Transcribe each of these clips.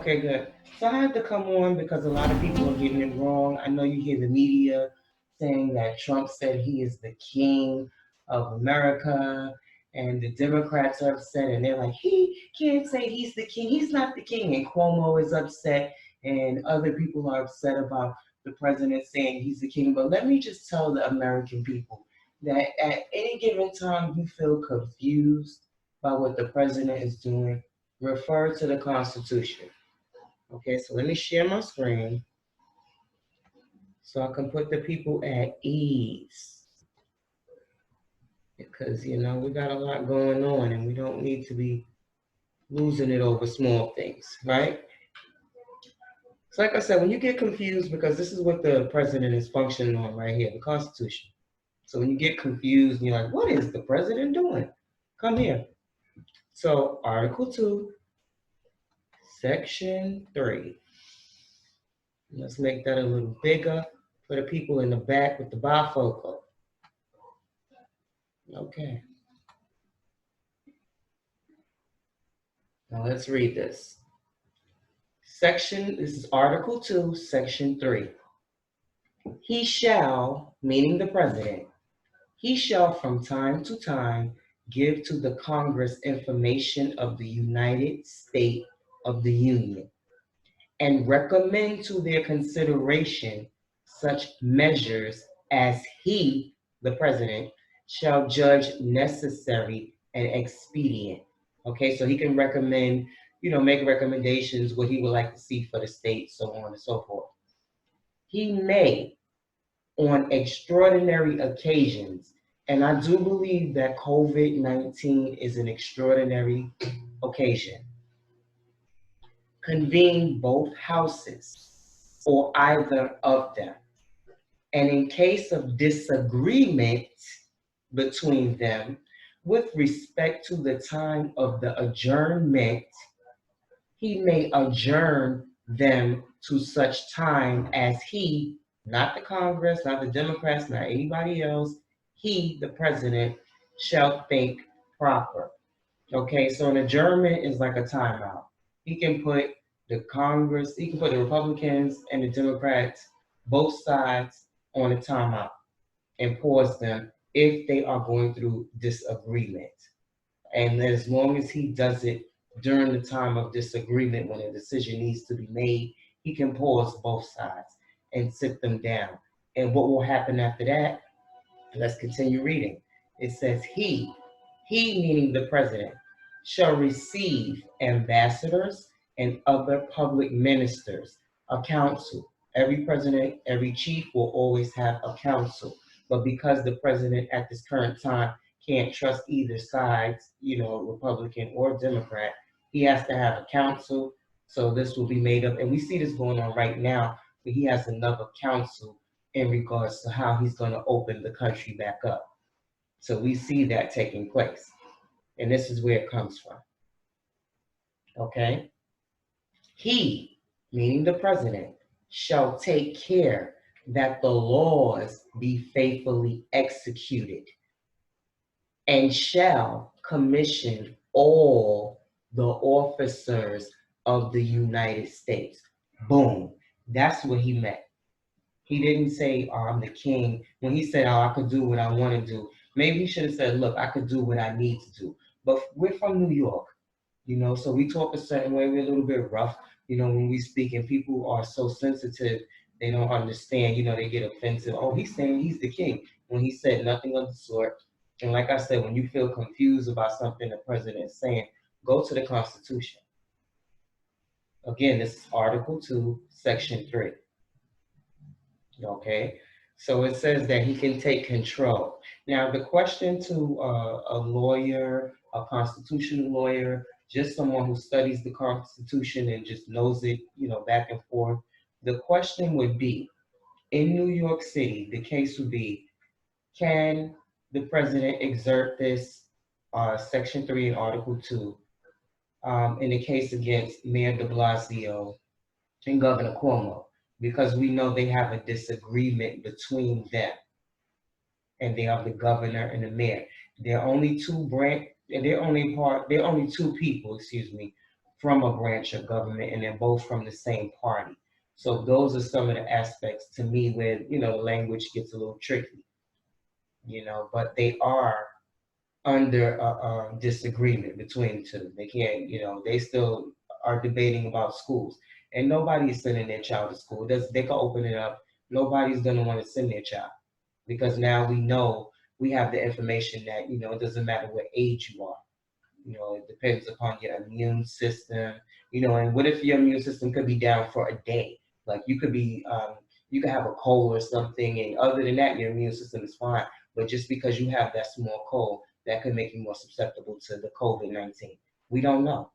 Okay, good. So I had to come on because a lot of people are getting it wrong. I know you hear the media saying that Trump said he is the king of America, and the Democrats are upset, and they're like, he can't say he's the king. He's not the king. And Cuomo is upset, and other people are upset about the president saying he's the king. But let me just tell the American people that at any given time you feel confused by what the president is doing, refer to the Constitution. Okay, so let me share my screen so I can put the people at ease because we got a lot going on and we don't need to be losing it over small things, right? So, like I said, when you get confused, because this is what the president is functioning on right here, the Constitution. So, when you get confused and you're like, what is the president doing? Come here. So, Article 2, Section 3. Let's make that a little bigger for the people in the back with the bifocal. Okay. Now let's read this. This is Article 2, Section 3. He shall, meaning the president, he shall from time to time give to the Congress information of the United States of the Union and recommend to their consideration such measures as he, the president, shall judge necessary and expedient. Okay, so he can recommend, make recommendations what he would like to see for the state, so on and so forth. He may, on extraordinary occasions, and I do believe that COVID-19 is an extraordinary occasion, convene both houses or either of them. And in case of disagreement between them with respect to the time of the adjournment, he may adjourn them to such time as he, not the Congress, not the Democrats, not anybody else, he, the president, shall think proper. Okay, so an adjournment is like a timeout. He can put he can put the Republicans and the Democrats, both sides, on a timeout and pause them if they are going through disagreement. And as long as he does it during the time of disagreement when a decision needs to be made, he can pause both sides and sit them down. And what will happen after that? Let's continue reading. It says, he meaning the president, shall receive ambassadors and other public ministers, a council. Every president, every chief will always have a council. But because the president at this current time can't trust either side, Republican or Democrat, he has to have a council. So this will be made up. And we see this going on right now, but he has another council in regards to how he's going to open the country back up. So we see that taking place. And this is where it comes from. Okay? He, meaning the president, shall take care that the laws be faithfully executed and shall commission all the officers of the United States. Boom. That's what he meant. He didn't say, oh, I'm the king. When he said, oh, I could do what I want to do, maybe he should have said, look, I could do what I need to do. But we're from New York, so we talk a certain way. We're a little bit rough, when we speak, and people are so sensitive, they don't understand, they get offensive. Oh, he's saying he's the king when he said nothing of the sort. And like I said, when you feel confused about something the president is saying, go to the Constitution. Again, this is Article 2, Section 3. Okay, so it says that he can take control. Now, the question to a lawyer, a constitutional lawyer, just someone who studies the Constitution and just knows it, back and forth, the question would be, in New York City, the case would be, can the president exert this Section 3 in Article 2 in the case against Mayor de Blasio and Governor Cuomo? Because we know they have a disagreement between them, and they are the governor and the mayor. They're only two people, from a branch of government, and they're both from the same party. So those are some of the aspects to me where, the language gets a little tricky, but they are under a disagreement between the two. They can't, they still are debating about schools, and nobody is sending their child to school. They can open it up. Nobody's gonna want to send their child because now we know, we have the information that, it doesn't matter what age you are. It depends upon your immune system. And what if your immune system could be down for a day? Like you could have a cold or something, and other than that, your immune system is fine. But just because you have that small cold, that could make you more susceptible to the COVID-19. We don't know.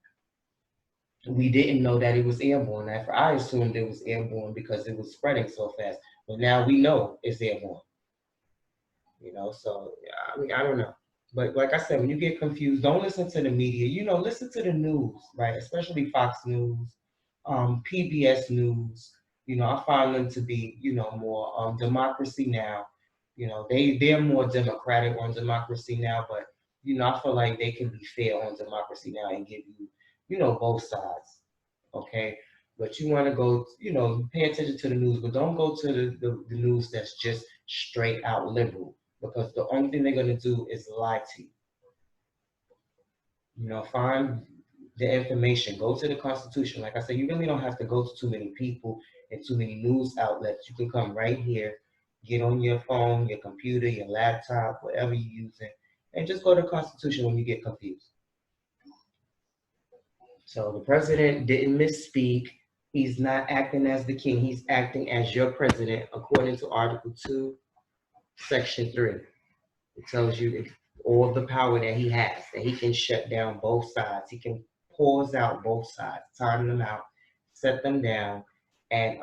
We didn't know that it was airborne. I assumed it was airborne because it was spreading so fast. But now we know it's airborne. So I mean, I don't know. But like I said, when you get confused, don't listen to the media. Listen to the news, right? Especially Fox News, PBS News. I find them to be, more Democracy Now. They're more democratic on Democracy Now, but I feel like they can be fair on Democracy Now and give you, both sides. Okay. But you want to go, pay attention to the news, but don't go to the news that's just straight out liberal, because the only thing they're going to do is lie to you. Find the information, go to the Constitution. Like I said, you really don't have to go to too many people and too many news outlets. You can come right here, get on your phone, your computer, your laptop, whatever you're using, and just go to the Constitution when you get confused. So the president didn't misspeak. He's not acting as the king. He's acting as your president, according to Article 2, Section 3. It tells you all the power that he has, that he can shut down both sides. He can pause out both sides, time them out, set them down, and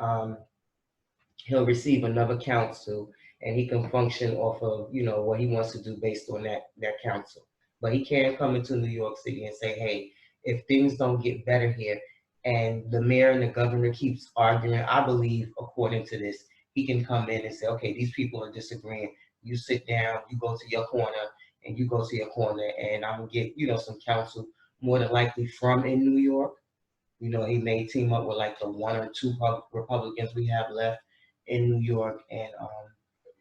he'll receive another council, and he can function off of, what he wants to do based on that council. But he can't come into New York City and say, hey, if things don't get better here and the mayor and the governor keeps arguing, I believe, according to this, he can come in and say, okay, these people are disagreeing. You sit down, you go to your corner, and you go to your corner, and I'm gonna get, some counsel, more than likely from in New York. He may team up with like the one or two Republicans we have left in New York, and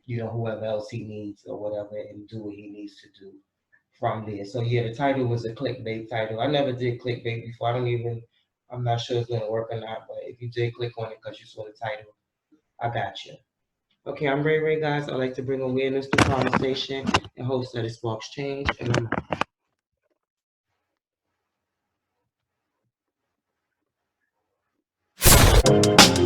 whoever else he needs or whatever, and do what he needs to do from there. So yeah, the title was a clickbait title. I never did clickbait before. I'm not sure it's gonna work or not, but if you did click on it because you saw the title, I got you. Okay, I'm Ray Ray, guys. I like to bring awareness to conversation and host that it sparks change, and I'm